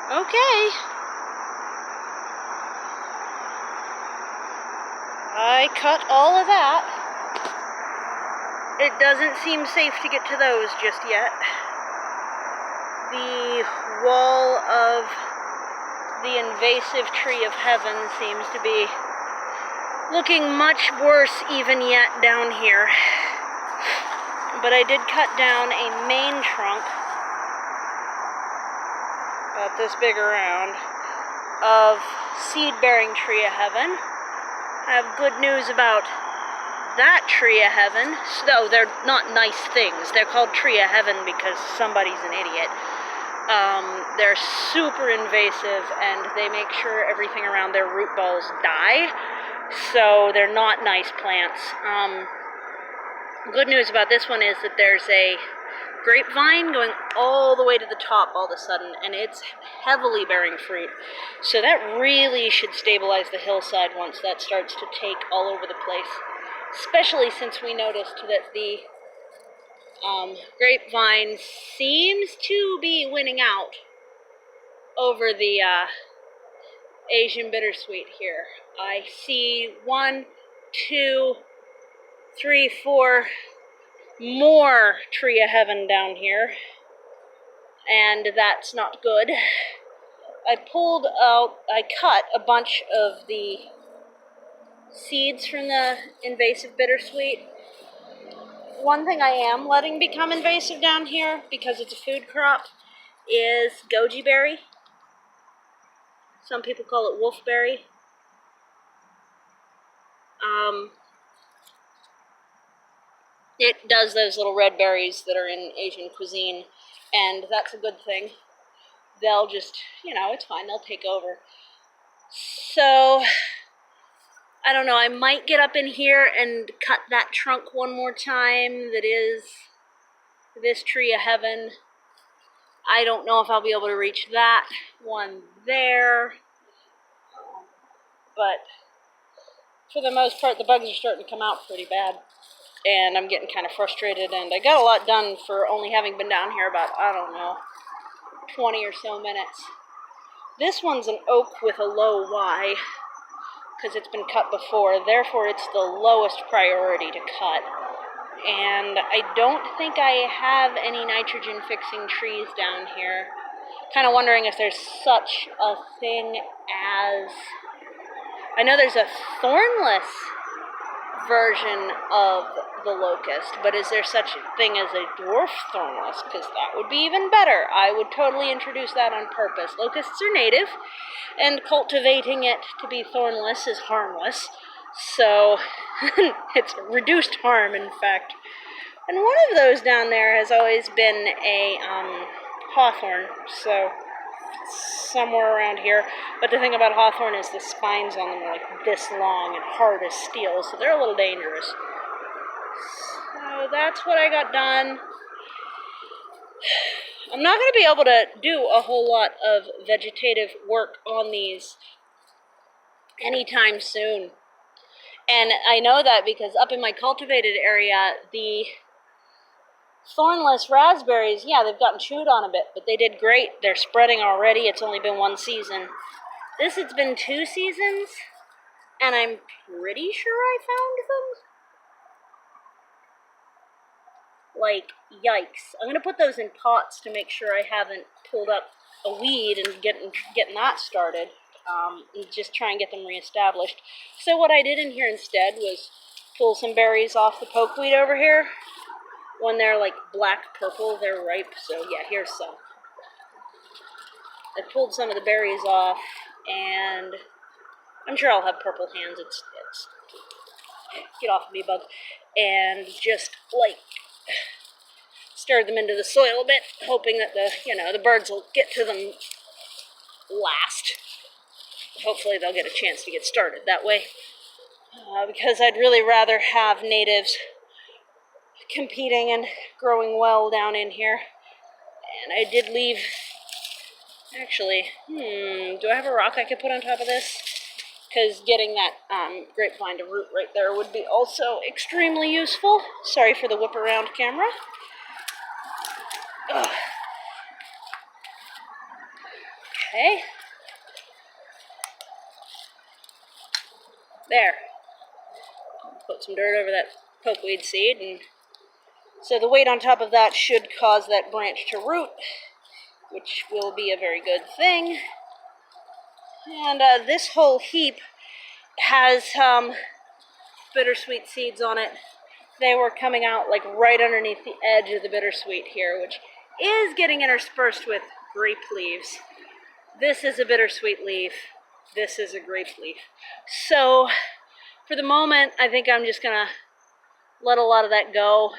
Okay. I cut all of that. It doesn't seem safe to get to those just yet. The wall of the invasive tree of heaven seems to be looking much worse even yet down here. But I did cut down a main trunk, about this big around, of seed-bearing tree of heaven. I have good news about that tree of heaven. No, they're not nice things. They're called tree of heaven because somebody's an idiot. They're super invasive and they make sure everything around their root balls die. So they're not nice plants. Good news about this one is that there's a grapevine going all the way to the top all of a sudden, and it's heavily bearing fruit. So that really should stabilize the hillside once that starts to take all over the place. Especially since we noticed that the grapevine seems to be winning out over the Asian bittersweet here. I see 1, 2, 3, 4 more tree of heaven down here, and that's not good. I cut a bunch of the seeds from the invasive bittersweet. One thing I am letting become invasive down here, because it's a food crop, is goji berry. Some people call it wolfberry. It does those little red berries that are in Asian cuisine, and that's a good thing. They'll just, it's fine, they'll take over. So, I don't know, I might get up in here and cut that trunk one more time that is this tree of heaven. I don't know if I'll be able to reach that one there, but for the most part, the bugs are starting to come out pretty bad, and I'm getting kind of frustrated, and I got a lot done for only having been down here about, 20 or so minutes. This one's an oak with a low Y, because it's been cut before, therefore it's the lowest priority to cut. And I don't think I have any nitrogen fixing trees down here. Kind of wondering if there's such a thing as, I know there's a thornless version of the locust, but is there such a thing as a dwarf thornless? Because that would be even better. I would totally introduce that on purpose. Locusts are native, and cultivating it to be thornless is harmless. So, it's reduced harm, in fact. And one of those down there has always been a hawthorn, so somewhere around here. But the thing about hawthorn is the spines on them are like this long and hard as steel, so they're a little dangerous. So that's what I got done. I'm not going to be able to do a whole lot of vegetative work on these anytime soon. And I know that because up in my cultivated area, the thornless raspberries, yeah, they've gotten chewed on a bit, but they did great. They're spreading already. It's only been one season. This, it's been 2 seasons, and I'm pretty sure I found them. Like, yikes. I'm going to put those in pots to make sure I haven't pulled up a weed and getting that started. And just try and get them reestablished. So what I did in here instead was pull some berries off the pokeweed over here. When they're like black-purple, they're ripe. So yeah, here's some. I pulled some of the berries off, and I'm sure I'll have purple hands. It's get off of me, bug. And just like stir them into the soil a bit, hoping that the birds will get to them last. Hopefully they'll get a chance to get started that way, because I'd really rather have natives competing and growing well down in here. And I did leave, actually, do I have a rock I could put on top of this? Because getting that grapevine to root right there would be also extremely useful. Sorry for the whip around camera. Ugh. Okay. There. Put some dirt over that pokeweed seed, and so the weight on top of that should cause that branch to root, which will be a very good thing. And this whole heap has bittersweet seeds on it. They were coming out like right underneath the edge of the bittersweet here, which is getting interspersed with grape leaves. This is a bittersweet leaf. This is a grape leaf. So for the moment, I think I'm just gonna let a lot of that go.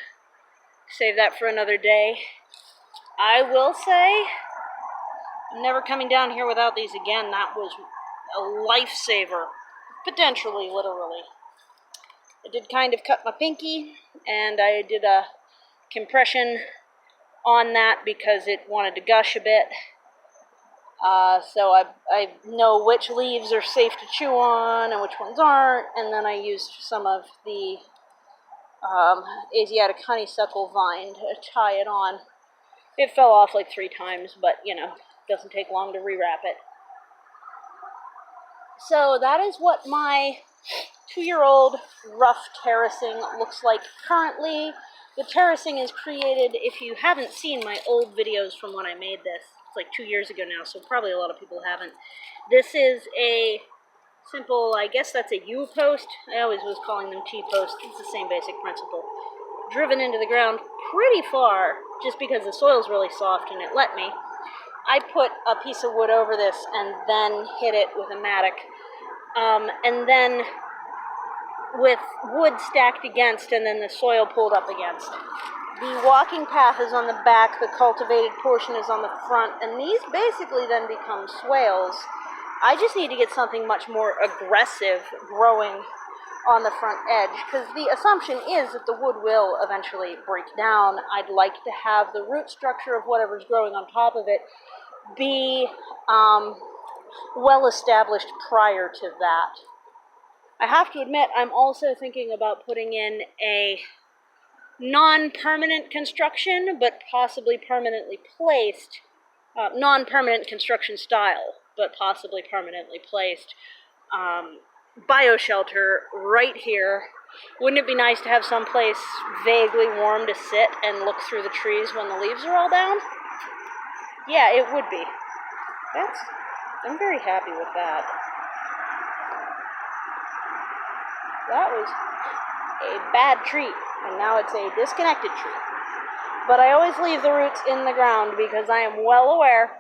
Save that for another day. I will say, I'm never coming down here without these again. That was a lifesaver, potentially, literally. I did kind of cut my pinky, and I did a compression on that because it wanted to gush a bit. So I know which leaves are safe to chew on and which ones aren't, and then I used some of the Asiatic honeysuckle vine to tie it on. It fell off like 3 times, but you know, it doesn't take long to rewrap it. So that is what my 2-year-old rough terracing looks like currently. The terracing is created, if you haven't seen my old videos from when I made this, it's like 2 years ago now, so probably a lot of people haven't. This is a simple, I guess that's a U-post. I always was calling them T-posts. It's the same basic principle. Driven into the ground pretty far, just because the soil's really soft and it let me. I put a piece of wood over this and then hit it with a mattock. And then with wood stacked against and then the soil pulled up against. The walking path is on the back, the cultivated portion is on the front, and these basically then become swales. I just need to get something much more aggressive growing on the front edge, because the assumption is that the wood will eventually break down. I'd like to have the root structure of whatever's growing on top of it be well established prior to that. I have to admit, I'm also thinking about putting in a non-permanent construction, but possibly permanently placed, non-permanent construction style, but possibly permanently placed bioshelter right here. Wouldn't it be nice to have someplace vaguely warm to sit and look through the trees when the leaves are all down? Yeah, it would be. I'm very happy with that. That was a bad tree, and now it's a disconnected tree. But I always leave the roots in the ground because I am well aware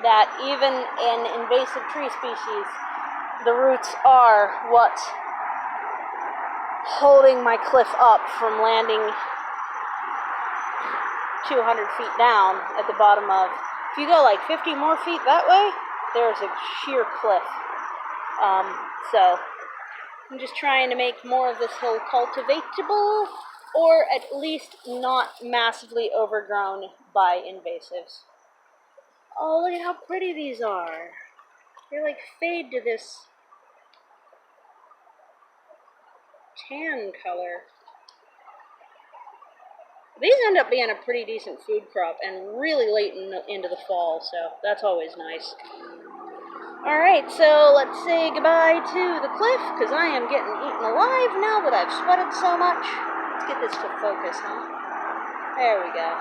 that even in invasive tree species, the roots are what's holding my cliff up from landing 200 feet down at the bottom of. If you go like 50 more feet that way, there's a sheer cliff. So I'm just trying to make more of this hill cultivatable, or at least not massively overgrown by invasives. Oh, look at how pretty these are. They like fade to this tan color. These end up being a pretty decent food crop and really late into the fall, so that's always nice. Alright, so let's say goodbye to the cliff, because I am getting eaten alive now that I've sweated so much. Let's get this to focus, huh? There we go.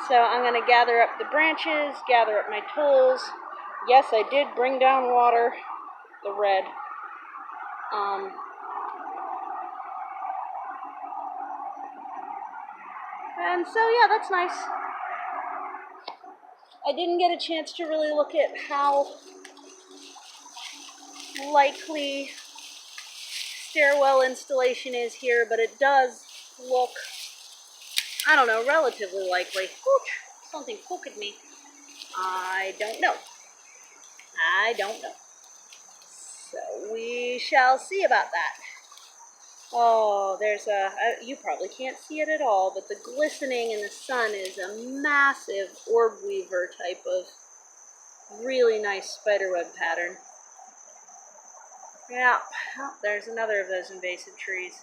So I'm going to gather up the branches, gather up my tools. Yes, I did bring down water, the red. And so, yeah, that's nice. I didn't get a chance to really look at how likely stairwell installation is here, but it does look, I don't know, relatively likely. Ouch, something poked me. I don't know. So we shall see about that. Oh, there's you probably can't see it at all, but the glistening in the sun is a massive orb weaver type of really nice spiderweb pattern. Yeah, oh, there's another of those invasive trees.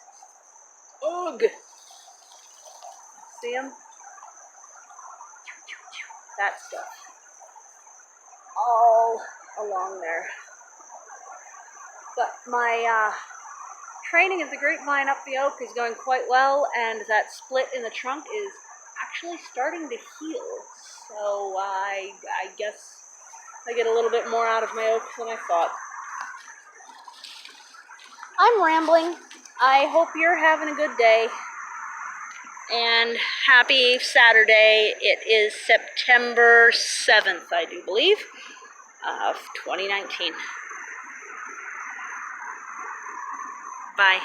Ugh! See them? that stuff. All along there. But my training of the grapevine up the oak is going quite well, and that split in the trunk is actually starting to heal. So I guess I get a little bit more out of my oak than I thought. I'm rambling. I hope you're having a good day. And happy Saturday. It is September 7th, I do believe, of 2019. Bye.